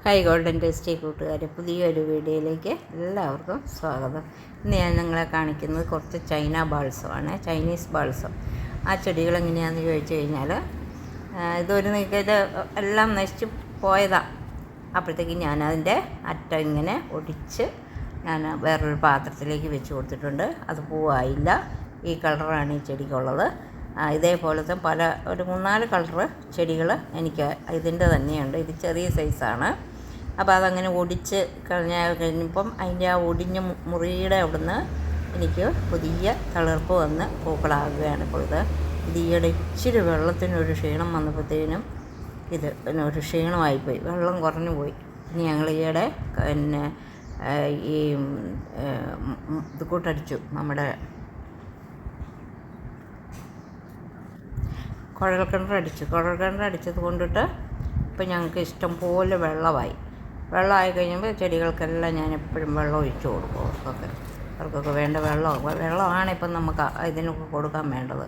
Hi golden tasty കൂട്ടുകാർ, പുതിയൊരു വീഡിയോയിലേക്ക് എല്ലാവർക്കും സ്വാഗതം. ഇന്ന് ഞാൻ നിങ്ങളെ കാണിക്കുന്നത് കുറച്ച് ചൈന ബാൾസമാണ്, ചൈനീസ് ബാൾസം. ആ ചെടികൾ എങ്ങനെയാണെന്ന് ചോദിച്ചു കഴിഞ്ഞാൽ, ഇതൊരു ഇത് എല്ലാം നശിച്ച് പോയതാണ്. അപ്പോഴത്തേക്ക് ഞാനതിൻ്റെ അറ്റം ഇങ്ങനെ ഒടിച്ച് ഞാൻ വേറൊരു പാത്രത്തിലേക്ക് വെച്ച് കൊടുത്തിട്ടുണ്ട്. അത് പൂവായില്ല. ഈ കളറാണ് ഈ ചെടിക്കുള്ളത്. ഇതേപോലത്തെ ഒരു 3-4 കളറ് ചെടികൾ എനിക്ക് ഇതിൻ്റെ തന്നെയുണ്ട്. ഇത് ചെറിയ സൈസാണ്. അപ്പോൾ അതങ്ങനെ ഒടിച്ച് കഴിഞ്ഞപ്പം അതിൻ്റെ ആ ഒടിഞ്ഞ മുറിയുടെ അവിടുന്ന് എനിക്ക് പുതിയ തളിർപ്പ് വന്ന് പൂക്കളാകുകയാണ് ഇപ്പോൾ. ഇത് ഈയിടെ ഇച്ചിരി വെള്ളത്തിനൊരു ക്ഷീണം വന്നപ്പോഴത്തേനും ഒരു ക്ഷീണമായിപ്പോയി, വെള്ളം കുറഞ്ഞു പോയി. ഇനി ഞങ്ങൾ ഈയിടെ ഈ ഇത് കൂട്ടടിച്ചു, നമ്മുടെ കുഴൽക്കിണറടിച്ചത് കൊണ്ടിട്ട് ഇപ്പം ഞങ്ങൾക്ക് ഇഷ്ടം പോലെ വെള്ളമായി കഴിയുമ്പോൾ ചെടികൾക്കെല്ലാം ഞാൻ എപ്പോഴും വെള്ളം ഒഴിച്ചു കൊടുക്കും. അവർക്കൊക്കെ വേണ്ട വെള്ളമാണ് ഇപ്പം നമുക്ക് ഇതിനൊക്കെ കൊടുക്കാൻ വേണ്ടത്.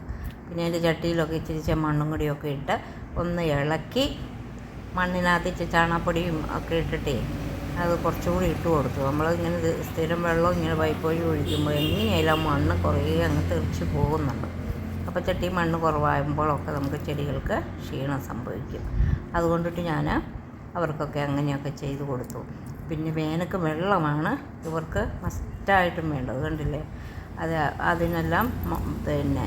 പിന്നെ അതിൻ്റെ ചട്ടിയിലൊക്കെ ഇച്ചിരി മണ്ണും കൂടിയൊക്കെ ഇട്ട് ഒന്ന് ഇളക്കി, മണ്ണിനകത്ത് ഇച്ചിരി ചാണകപ്പൊടിയും ഒക്കെ ഇട്ടിട്ടേ അത് കുറച്ചുകൂടി ഇട്ട് കൊടുത്തു. നമ്മളിങ്ങനെ സ്ഥിരം വെള്ളം ഇങ്ങനെ പൈപ്പ് വഴി ഒഴിക്കുമ്പോൾ എങ്ങനെയായാലും ആ മണ്ണ് കുറേ അങ്ങ് തെറിച്ച് പോകുന്നുണ്ട്. അപ്പോൾ ചട്ടി മണ്ണ് കുറവാകുമ്പോഴൊക്കെ നമുക്ക് ചെടികൾക്ക് ക്ഷീണം സംഭവിക്കും. അതുകൊണ്ടിട്ട് ഞാൻ അവർക്കൊക്കെ അങ്ങനെയൊക്കെ ചെയ്തു കൊടുത്തു. പിന്നെ വേനൽക്ക് വെള്ളമാണ് ഇവർക്ക് മസ്റ്റായിട്ടും വേണ്ടത്, കണ്ടില്ലേ? അതിനെല്ലാം പിന്നെ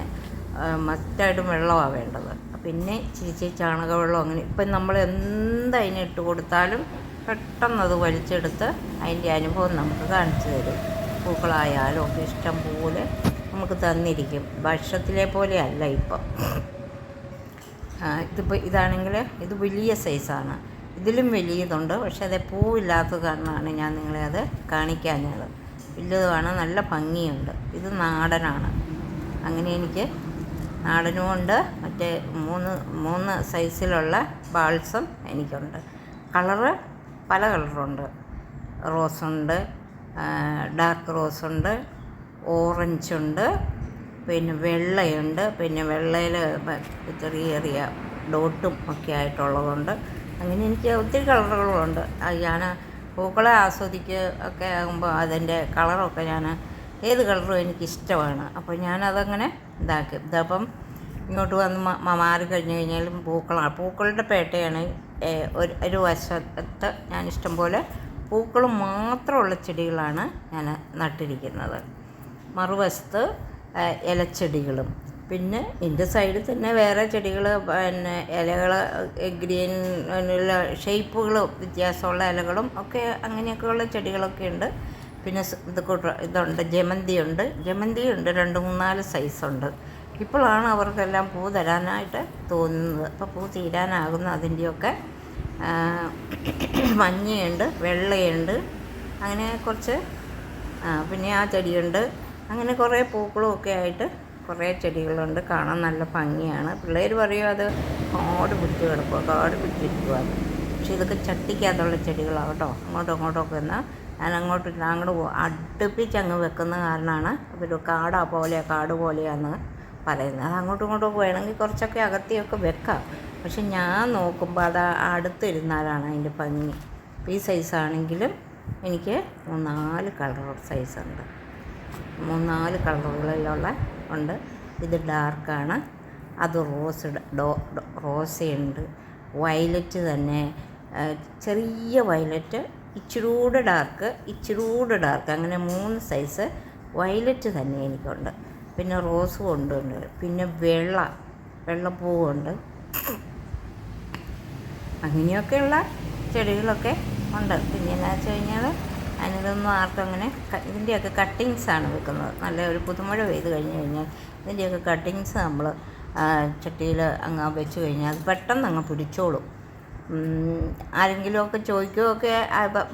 മസ്റ്റായിട്ടും വെള്ളമാണ് വേണ്ടത്. പിന്നെ ഇച്ചിരി ചാണകവെള്ളം അങ്ങനെ ഇപ്പം നമ്മൾ അതിന് ഇട്ട് കൊടുത്താലും പെട്ടെന്നത് വലിച്ചെടുത്ത് അതിൻ്റെ അനുഭവം നമുക്ക് കാണിച്ചു തരും. പൂക്കളായാലും ഒക്കെ ഇഷ്ടം പോലെ നമുക്ക് തന്നിരിക്കും. വർഷത്തിലെ പോലെ അല്ല ഇപ്പം. ഇതാണെങ്കിൽ ഇത് വലിയ സൈസാണ്. ഇതിലും വലിയതുണ്ട്, പക്ഷേ അത് പൂവില്ലാത്തത് കാരണമാണ് ഞാൻ നിങ്ങളെ അത് കാണിക്കാഞ്ഞത്. വലിയതുമാണ്, നല്ല ഭംഗിയുണ്ട്. ഇത് നാടനാണ്. അങ്ങനെ എനിക്ക് നാടനുമുണ്ട്, മറ്റേ മൂന്ന് സൈസിലുള്ള ബാൾസം എനിക്കുണ്ട്. പല കളറുണ്ട്. റോസുണ്ട്, ഡാർക്ക് റോസുണ്ട്, ഓറഞ്ചുണ്ട്, പിന്നെ വെള്ളയുണ്ട്. പിന്നെ വെള്ളയിൽ ചെറിയ ഡോട്ടും ഒക്കെ ആയിട്ടുള്ളതുണ്ട്. അങ്ങനെ എനിക്ക് ഒത്തിരി കളറുകളുണ്ട്. ഞാൻ പൂക്കളെ ഒക്കെ ആകുമ്പോൾ അതിൻ്റെ കളറൊക്കെ ഏത് കളറും എനിക്കിഷ്ടമാണ്. അപ്പോൾ ഞാനതങ്ങനെ ഇതാക്കി. ഇതപ്പം ഇങ്ങോട്ട് വന്ന് മാറി കഴിഞ്ഞ് കഴിഞ്ഞാലും പൂക്കളുടെ പേട്ടയാണ്. ഒരു വശത്ത് ഞാൻ ഇഷ്ടംപോലെ പൂക്കൾ മാത്രമുള്ള ചെടികളാണ് ഞാൻ നട്ടിരിക്കുന്നത്. മറുവശത്ത് ഇലച്ചെടികളും. പിന്നെ എൻ്റെ സൈഡിൽ തന്നെ വേറെ ചെടികൾ, പിന്നെ ഇലകൾ ഗ്രീൻ ഷേപ്പുകൾ വ്യത്യാസമുള്ള ഇലകളും ഒക്കെ അങ്ങനെയൊക്കെയുള്ള ചെടികളൊക്കെ ഉണ്ട്. പിന്നെ ഇതുണ്ട്, ജമന്തിയുണ്ട് 2-3-4 സൈസുണ്ട്. ഇപ്പോഴാണ് അവർക്കെല്ലാം പൂ തരാനായിട്ട് തോന്നുന്നത്. അപ്പോൾ പൂ തീരാനാകുന്ന അതിൻ്റെയൊക്കെ മഞ്ഞയുണ്ട്, വെള്ളയുണ്ട്, അങ്ങനെ കുറച്ച്. പിന്നെ ആ ചെടിയുണ്ട്. അങ്ങനെ കുറേ പൂക്കളും ഒക്കെ ആയിട്ട് കുറേ ചെടികളുണ്ട്. കാണാൻ നല്ല ഭംഗിയാണ്. പിള്ളേർ പറയും അത് കാട് പിടിച്ചിരിക്കുക. പക്ഷേ ഇതൊക്കെ ചട്ടിക്കകത്തുള്ള ചെടികളാണ് കേട്ടോ. അങ്ങോട്ടൊക്കെ എന്നാൽ ഞാൻ അങ്ങോട്ട് അടുപ്പിച്ചങ്ങ് വെക്കുന്ന കാരണമാണ് ഒരു കാട് പോലെയാണെന്ന് പറയുന്നത്. അത് അങ്ങോട്ടും വേണമെങ്കിൽ കുറച്ചൊക്കെ അകത്തിയൊക്കെ വെക്കാം. പക്ഷെ ഞാൻ നോക്കുമ്പോൾ അത് അടുത്തിരുന്നാലാണ് അതിൻ്റെ ഭംഗി. ഈ സൈസാണെങ്കിലും എനിക്ക് 3-4 കളർ സൈസുണ്ട്. 3-4 കളറുകളിലുള്ള ഉണ്ട്. ഇത് ഡാർക്കാണ്. അത് റോസയുണ്ട്, വയലറ്റ് തന്നെ, ചെറിയ വയലറ്റ്, ഇച്ചിരൂടെ ഡാർക്ക്, അങ്ങനെ 3 സൈസ് വയലറ്റ് തന്നെ എനിക്കുണ്ട്. പിന്നെ റോസ് ഉണ്ട്. പിന്നെ വെള്ളപ്പൂവുണ്ട്. അങ്ങനെയൊക്കെയുള്ള ചെടികളൊക്കെ ഉണ്ട്. പിന്നെ എന്താ വെച്ച് കഴിഞ്ഞാൽ ഞാനിതൊന്നും ആർക്കും അങ്ങനെ ഇതിൻ്റെയൊക്കെ കട്ടിങ്സാണ് വെക്കുന്നത്. നല്ല ഒരു പുതുമഴ പെയ്ത് കഴിഞ്ഞാൽ ഇതിൻ്റെയൊക്കെ കട്ടിങ്സ് നമ്മൾ ചട്ടിയിൽ അങ്ങ് വെച്ച് കഴിഞ്ഞാൽ അത് പെട്ടെന്ന് അങ്ങ് പിടിച്ചോളും. ആരെങ്കിലുമൊക്കെ ചോദിക്കുകയൊക്കെ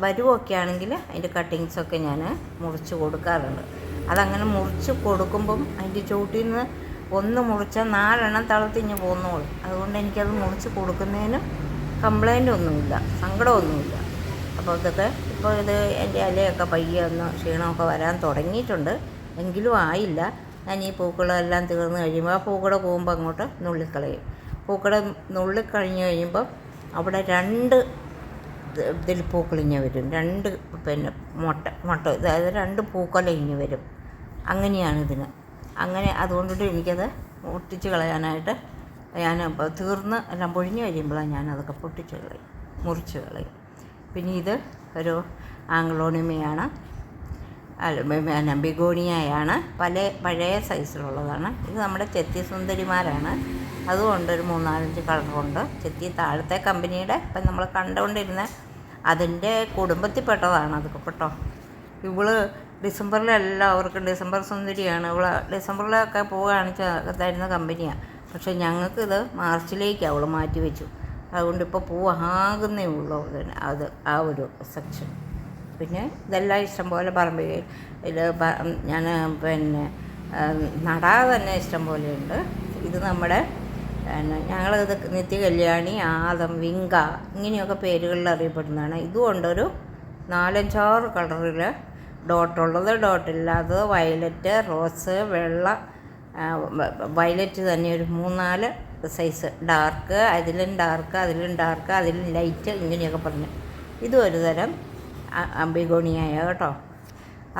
വരുമൊക്കെ ആണെങ്കിൽ അതിൻ്റെ കട്ടിങ്സൊക്കെ ഞാൻ മുറിച്ച് കൊടുക്കാറുണ്ട്. അതങ്ങനെ മുറിച്ച് കൊടുക്കുമ്പം അതിൻ്റെ ചോട്ടിൽ നിന്ന് 1 മുറിച്ചാൽ 4 എണ്ണം തളർത്തിഞ്ഞ് പോന്നോളും. അതുകൊണ്ട് എനിക്കത് മുറിച്ച് കൊടുക്കുന്നതിന് കംപ്ലൈൻ്റ് ഒന്നുമില്ല, സങ്കടമൊന്നുമില്ല. അപ്പോൾ ഇപ്പോൾ ഇത് എൻ്റെ ഇലയൊക്കെ പയ്യെ ഒന്ന് ക്ഷീണമൊക്കെ വരാൻ തുടങ്ങിയിട്ടുണ്ട്. എങ്കിലും ആയില്ല. ഞാൻ ഈ പൂക്കളെല്ലാം തീർന്ന് കഴിയുമ്പോൾ ആ പൂക്കട പോകുമ്പോൾ അങ്ങോട്ട് നുള്ളിക്കളയും. പൂക്കട നുള്ളിക്കഴിഞ്ഞ് കഴിയുമ്പോൾ അവിടെ 2 ഇതിൽ പൂക്കളിഞ്ഞ് വരും, രണ്ട് പിന്നെ മുട്ട അതായത് 2 പൂക്കൊല വരും. അങ്ങനെയാണ് ഇതിന്. അങ്ങനെ അതുകൊണ്ടിട്ട് എനിക്കത് പൊട്ടിച്ച് കളയാനായിട്ട് ഞാൻ തീർന്ന് എല്ലാം പൊഴിഞ്ഞ് കഴിയുമ്പോഴാണ് ഞാനതൊക്കെ പൊട്ടിച്ച് കളയും, മുറിച്ച് കളയും. പിന്നെ ഇത് ഒരു ആംഗ്ലോണിമയാണ്, പിന്നെ ബിഗോണിയയാണ്, പഴയ സൈസിലുള്ളതാണ്. ഇത് നമ്മുടെ ചെത്തി സുന്ദരിമാരാണ്. അതുകൊണ്ട് ഒരു 3-4 കളറുണ്ട്. ചെത്തി താഴത്തെ കമ്പനിയുടെ ഇപ്പം നമ്മൾ കണ്ടുകൊണ്ടിരുന്ന അതിൻ്റെ കുടുംബത്തിൽപ്പെട്ടതാണ് അതൊക്കെ കേട്ടോ. ഇവള് ഡിസംബറിലെല്ലാവർക്കും ഡിസംബർ സുന്ദരിയാണ്. ഇവള് ഡിസംബറിലൊക്കെ പൂ കാണിച്ച് തരുന്ന കമ്പനിയാണ്. പക്ഷേ ഞങ്ങൾക്കിത് മാർച്ചിലേക്കാണ് അവൾ മാറ്റി വെച്ചു. അതുകൊണ്ട് ഇപ്പോൾ പൂ ആകുന്നേ ഉള്ളൂ അത് ആ ഒരു സെക്ഷൻ. പിന്നെ ഇതെല്ലാം ഇഷ്ടംപോലെ പറമ്പിൽ ഞാൻ പിന്നെ നടാതെ തന്നെ ഇഷ്ടം പോലെയുണ്ട്. ഇത് നമ്മുടെ ഞങ്ങളിത് നിത്യകല്യാണി, ആദം, വിങ്ക ഇങ്ങനെയൊക്കെ പേരുകളിൽ അറിയപ്പെടുന്നതാണ്. ഇതുകൊണ്ടൊരു 4-5-6 കളറിൽ ഡോട്ടുള്ളത്, ഡോട്ടില്ലാത്തത്, വയലറ്റ്, റോസ്, വെള്ള, വയലറ്റ് തന്നെ ഒരു 3-4 സൈസ്, ഡാർക്ക്, അതിലും ഡാർക്ക്, അതിലും ലൈറ്റ്, ഇങ്ങനെയൊക്കെ പറഞ്ഞു. ഇതും ഒരു തരം ബിഗോണിയായ കേട്ടോ.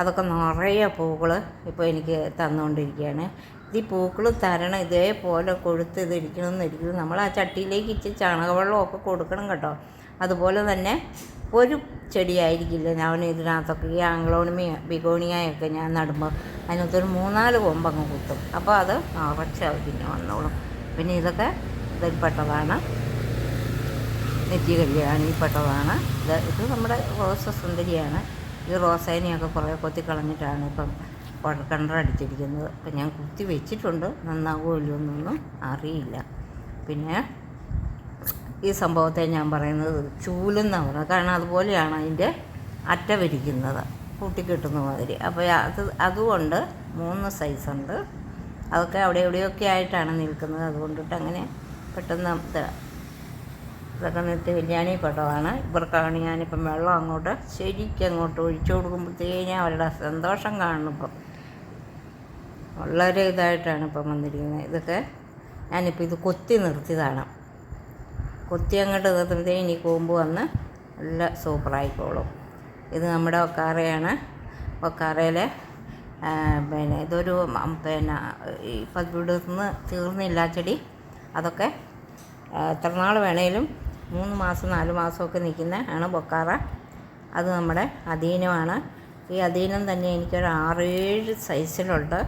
അതൊക്കെ നിറയെ പൂക്കൾ ഇപ്പോൾ എനിക്ക് തന്നുകൊണ്ടിരിക്കുകയാണ്. ഈ പൂക്കൾ തരണം ഇതേപോലെ കൊഴുത്ത് ഇതിരിക്കണം. നമ്മൾ ആ ചട്ടിയിലേക്ക് ഇച്ചിരി ചാണകവെള്ളമൊക്കെ കൊടുക്കണം കേട്ടോ. അതുപോലെ തന്നെ ഒരു ചെടിയായിരിക്കില്ല ഞാൻ ഇതിനകത്തൊക്കെ ഈ ബിഗോണിയയൊക്കെ ഞാൻ നടുമ്പോൾ അതിനകത്തൊരു 3-4 കൊമ്പങ്ങ് കുത്തും. അപ്പോൾ അത് നിറച്ച് പിന്നെ വന്നോളും. പിന്നെ ഇതൊക്കെ ഇതിൽപ്പെട്ടതാണ്, നിത്യകല്യാണിയിൽപ്പെട്ടതാണ്. ഇത് നമ്മുടെ റോസ സുന്ദരിയാണ്. ഈ റോസേനെയൊക്കെ കുറേ കൊത്തിക്കളഞ്ഞിട്ടാണ് ഇപ്പം കണ്ടടിച്ചിരിക്കുന്നത്. അപ്പം ഞാൻ കുത്തി വെച്ചിട്ടുണ്ട്, നന്നാകുമോ ഇല്ലയോ എന്നൊന്നും അറിയില്ല. പിന്നെ ഈ സംഭവത്തെ ഞാൻ പറയുന്നത് ചൂലെന്നാണ് പറയുന്നത്. കാരണം അതുപോലെയാണ് അതിൻ്റെ അറ്റ വിരിക്കുന്നത്, കൂട്ടിക്കിട്ടുന്ന മാതിരി. അപ്പോൾ അതുകൊണ്ട് 3 സൈസുണ്ട്. അതൊക്കെ അവിടെ എവിടെയൊക്കെ ആയിട്ടാണ് നിൽക്കുന്നത്. അതുകൊണ്ടിട്ട് അങ്ങനെ പെട്ടെന്ന് ഇതൊക്കെ നിത്യകല്യാണിയിൽപ്പെട്ടതാണ്. ഇവർക്കാണ് ഞാനിപ്പം വെള്ളം ശരിക്കും അങ്ങോട്ട് ഒഴിച്ചു കൊടുക്കുമ്പോഴത്തേനും അവരുടെ സന്തോഷം കാണണം. ഇപ്പം വളരെ ഇതായിട്ടാണ് ഇപ്പം വന്നിരിക്കുന്നത്. ഇതൊക്കെ ഞാനിപ്പോൾ ഇത് കൊത്തി നിർത്തിയതാണ്. കൊത്തി അങ്ങോട്ട് നിർത്തുമ്പോഴത്തേക്കും ഇനി കൂമ്പ് വന്ന് നല്ല സൂപ്പറായിക്കോളും. ഇത് നമ്മുടെ ഒക്കാറയാണ്. ഒക്കാറയിലെ പിന്നെ ഇതൊരു പിന്നെ ഇപ്പം ഇവിടുന്ന് തീർന്നില്ല ചെടി. അതൊക്കെ എത്ര നാൾ വേണേലും 3 മാസം 4 മാസമൊക്കെ നിൽക്കുന്ന ആണ് ബൊക്കാറ. അത് നമ്മുടെ അധീനമാണ്. ഈ അധീനം തന്നെ എനിക്കൊരു 6-7 സൈസിലുണ്ട്.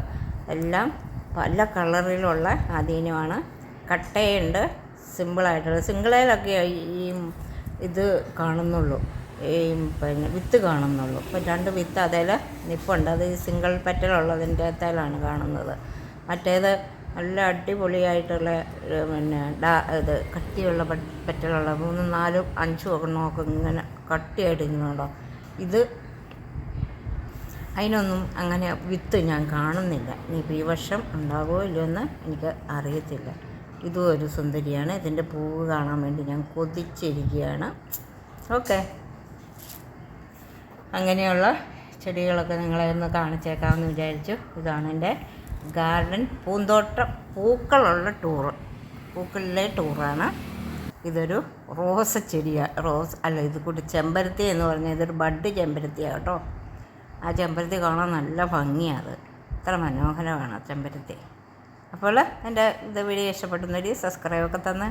എല്ലാം പല കളറിലുള്ള അധീനമാണ്. കട്ടയുണ്ട്, സിമ്പിളായിട്ടുള്ള സിംഗിളയിലൊക്കെ ഈ ഇത് കാണുന്നുള്ളൂ, ഈ പിന്നെ വിത്ത് കാണുന്നുള്ളൂ. ഇപ്പം 2 വിത്ത് അതേൽ നിപ്പുണ്ട്. അത് ഈ സിംഗിൾ പെറ്റലുള്ളതിൻ്റെ അകത്തേലാണ് കാണുന്നത്. മറ്റേത് നല്ല അടിപൊളിയായിട്ടുള്ള പിന്നെ ഇത് കട്ടിയുള്ള പെറ്റലുള്ള 3, 4, 5 ഒക്കെ ഇങ്ങനെ കട്ടിയായിട്ട് ഇരിക്കുന്നുണ്ടോ. ഇത് അതിനൊന്നും അങ്ങനെ വിത്ത് ഞാൻ കാണുന്നില്ല. ഇനിയിപ്പോൾ ഈ വർഷം ഉണ്ടാകുമോ ഇല്ലയോ എന്ന് എനിക്ക് അറിയത്തില്ല. ഇതും ഒരു സുന്ദരിയാണ്. ഇതിൻ്റെ പൂവ് കാണാൻ വേണ്ടി ഞാൻ കൊതിച്ചിരിക്കുകയാണ്. ഓക്കെ, അങ്ങനെയുള്ള ചെടികളൊക്കെ നിങ്ങളെ ഒന്ന് കാണിച്ചേക്കാമെന്ന് വിചാരിച്ചു. ഇതാണ് എൻ്റെ ഗാർഡൻ പൂന്തോട്ടം, പൂക്കളിലെ ടൂറാണ്. ഇതൊരു റോസ ചെടിയാണ്. ഇത് കൂടി ചെമ്പരത്തി എന്ന് പറഞ്ഞാൽ ഇതൊരു ബഡ് ചെമ്പരത്തിയാണ് കേട്ടോ. ആ ചെമ്പരത്തി കാണാൻ നല്ല ഭംഗിയാണ്. ഇത്ര മനോഹരമാണ് ചെമ്പരത്തി. അപ്പോൾ എൻ്റെ വീഡിയോ ഇഷ്ടപ്പെടുന്നവർ സബ്സ്ക്രൈബൊക്കെ തന്ന്